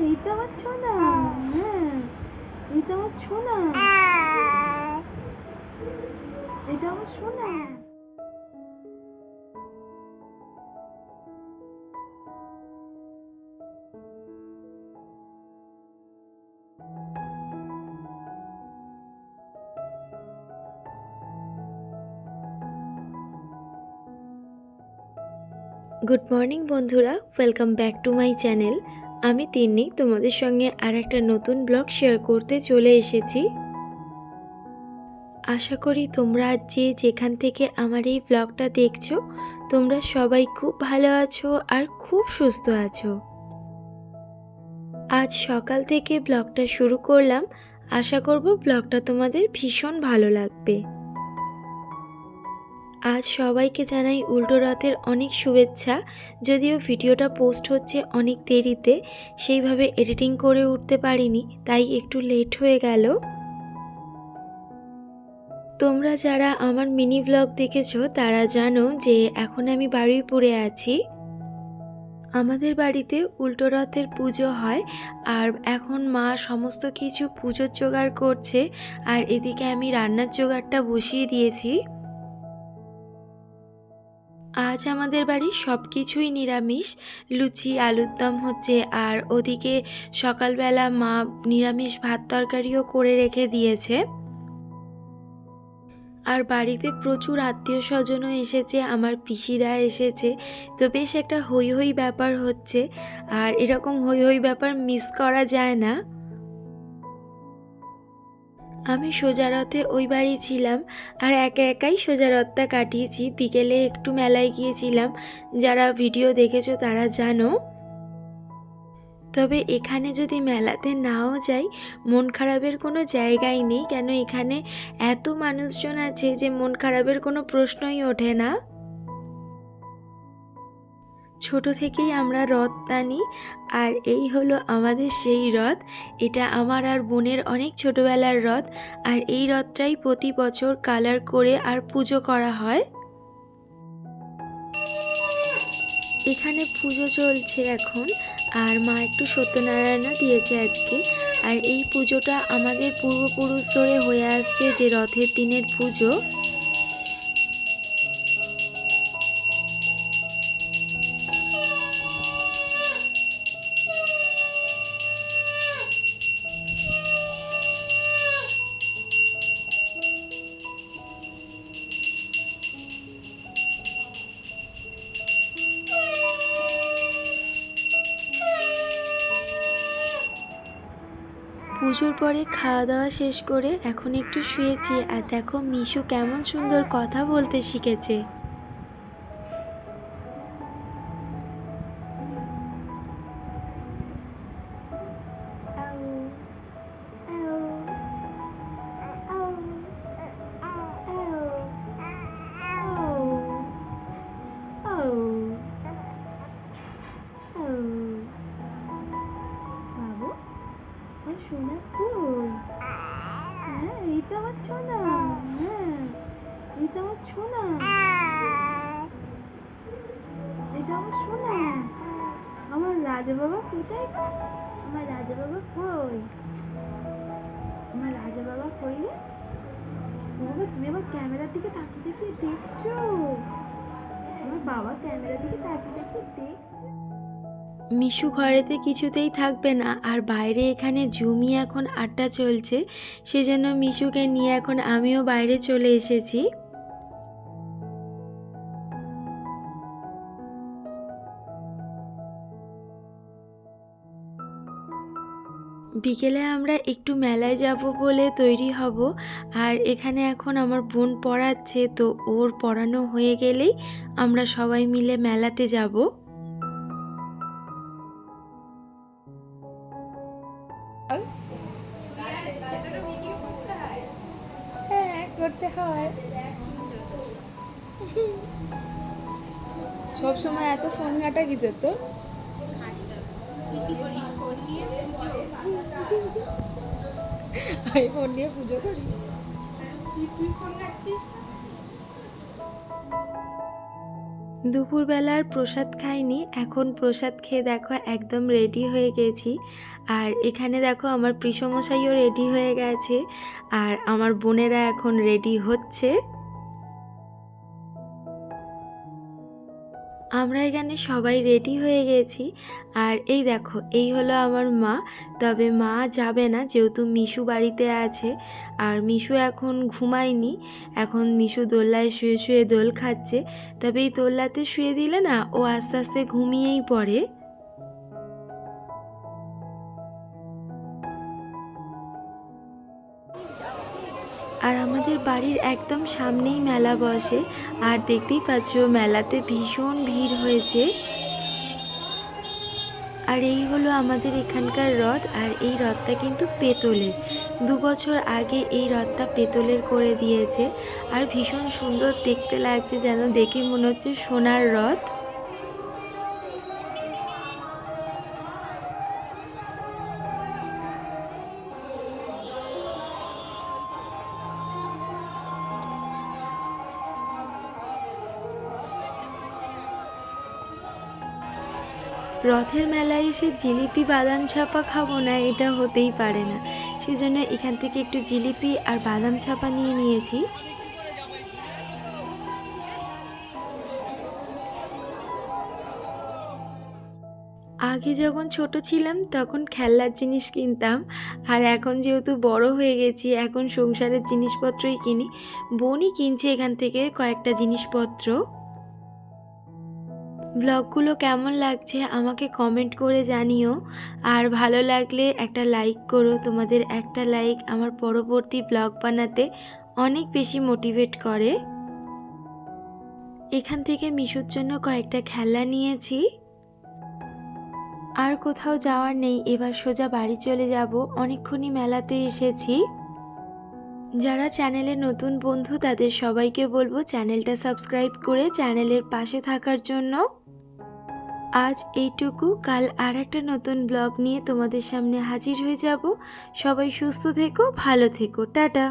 এই তো আমার ছোনা। হ্যাঁ, এই তো আমার ছোনা। এটা আমার সোনা। গুড মর্নিং বন্ধুরা, welcome back to my channel. আমি তিন্নি তোমাদের সঙ্গে আর একটা নতুন ব্লগ শেয়ার করতে চলে এসেছি। আশা করি তোমরা যে যেখান থেকে আমার এই ব্লগটা দেখছো তোমরা সবাই খুব ভালো আছো আর খুব সুস্থ আছো। আজ সকাল থেকে ব্লগটা শুরু করলাম, আশা করব ব্লগটা তোমাদের ভীষণ ভালো লাগবে। আজ সবাইকে জানাই উল্টো রথের অনেক শুভেচ্ছা। যদিও ভিডিওটা পোস্ট হচ্ছে অনেক দেরিতে, সেইভাবে এডিটিং করে উঠতে পারিনি, তাই একটু লেট হয়ে গেল। তোমরা যারা আমার মিনি ব্লগ দেখেছো তারা জানো যে এখন আমি বারুইপুরে আছি। আমাদের বাড়িতে উল্টো রথের পুজো হয়, আর এখন মা সমস্ত কিছু পুজোর জোগাড় করছে, আর এদিকে আমি রান্নার জোগাড়টা বসিয়ে দিয়েছি। আজ আমাদের বাড়ি সব কিছুই নিরামিষ, লুচি আলুর দম হচ্ছে, আর ওদিকে সকালবেলা মা নিরামিষ ভাত তরকারিও করে রেখে দিয়েছে। আর বাড়িতে প্রচুর আত্মীয় স্বজনও এসেছে, আমার পিসিরা এসেছে, তো বেশ একটা হই হই ব্যাপার হচ্ছে। আর এরকম হই হই ব্যাপার মিস করা যায় না। আমি সোজা রথে ওই বাড়ি ছিলাম, আর একা একাই সোজা রথটা কাটিয়েছি। বিকেলে একটু মেলায় গিয়েছিলাম, যারা ভিডিও দেখেছো তারা জানো। তবে এখানে যদি মেলাতে নাও যাই, মন খারাপের কোনো জায়গাই নেই, কেন এখানে এত মানুষজন আছে যে মন খারাপের কোনো প্রশ্নই ওঠে না। ছোট থেকেই আমরা রথ টানি, আর এই হলো আমাদের সেই রথ। এটা আমার আর বোনের অনেক ছোটবেলার রথ, আর এই রথটাই প্রতি বছর কালার করে আর পুজো করা হয়। এখানে পুজো চলছে এখন, আর মা একটু সত্যনারায়ণও দিয়েছে আজকে। আর এই পুজোটা আমাদের পূর্বপুরুষ ধরে হয়ে আসছে, যে রথের দিনের পুজো। পুজোর পরে খাওয়া দাওয়া শেষ করে এখন একটু শুয়েছি, আর দেখো মিশু কেমন সুন্দর কথা বলতে শিখেছে। বাবু, আমার সোনা কই? হ্যাঁ, এই তো আমার ছোনা। হ্যাঁ, এই তো আমার ছোনা। এটা আমার সোনা। আমার রাজা বাবা কোথায় গো? আমার রাজা বাবা কই? আমার রাজা বাবা কই রে? বাবা, তুমি আমার ক্যামেরার দিকে তাকিয়ে তাকিয়ে দেখছো? আমার বাবা ক্যামেরার দিকে তাকিয়ে তাকিয়ে দেখছে। মিশু ঘরেতে কিছুতেই থাকবে না, আর বাইরে এখানে জমিয়ে এখন আড্ডা চলছে, সেজন্য মিশুকে নিয়ে এখন আমিও বাইরে চলে এসেছি। বিকেলে আমরা একটু মেলায় যাব বলে তৈরি হব, আর এখানে এখন আমার বোন পড়াচ্ছে, তো ওর পড়ানো হয়ে গেলেই আমরা সবাই মিলে মেলাতে যাব। হ্যাঁ, করতে হয়। সব সময় এত ফোন ঘাটা কিসের তো? আমি ফোন নিয়ে পুজো করি। দুপুরবেলার প্রসাদ খাইনি, এখন প্রসাদ খেয়ে দেখো একদম রেডি হয়ে গেছি। আর এখানে দেখো আমার পিসমশাইও রেডি হয়ে গেছে, আর আমার বোনেরা এখন রেডি হচ্ছে। আমরা এখানে সবাই রেডি হয়ে গেছি। আর এই দেখো, এই হলো আমার মা। তবে মা যাবে না, যেহেতু মিশু বাড়িতে আছে। আর মিশু এখন ঘুমায়নি, এখন মিশু দোলনায় শুয়ে শুয়ে দোল খাচ্ছে। তবে এই দোলনাতে শুয়ে দিলে না, ও আস্তে আস্তে ঘুমিয়েই পড়ে। আর আমাদের বাড়ির একদম সামনেই মেলা বসে, আর দেখতেই পাচ্ছ মেলাতে ভীষণ ভিড় হয়েছে। আর এই হলো আমাদের এখানকার রথ, আর এই রথটা কিন্তু পেতলের। 2 বছর আগে এই রথটা পেতলের করে দিয়েছে, আর ভীষণ সুন্দর দেখতে লাগছে, যেন দেখে মনে হচ্ছে সোনার রথ। রথের মেলায় এসে জিলিপি বাদাম ছাপা খাবো না, এটা হতেই পারে না। সেজন্য এখান থেকে একটু জিলিপি আর বাদাম ছাপা নিয়ে নিয়েছি। আগে যখন ছোট ছিলাম তখন খেলনার জিনিস কিনতাম, আর এখন যেহেতু বড় হয়ে গেছি, এখন সংসারের জিনিসপত্রই কিনি। বোনই কিনছে এখান থেকে কয়েকটা জিনিসপত্র। ব্লগগুলো কেমন লাগছে আমাকে কমেন্ট করে জানিও, আর ভালো লাগলে একটা লাইক করো। তোমাদের একটা লাইক আমার পরবর্তী ব্লগ বানাতে অনেক বেশি মোটিভেট করে। এখান থেকে মিশুর জন্য কয়েকটা খেলনা নিয়েছি। আর কোথাও যাওয়ার নেই, এবার সোজা বাড়ি চলে যাব। অনেকক্ষণই মেলাতে এসেছি। যারা চ্যানেলের নতুন বন্ধু তাদের সবাইকে বলবো চ্যানেলটা সাবস্ক্রাইব করে চ্যানেলের পাশে থাকার জন্য। আজ এইটুকু, কাল আর একটা নতুন ব্লগ নিয়ে তোমাদের সামনে হাজির হয়ে যাব। সবাই সুস্থ থেকো, ভালো থেকো, টাটা।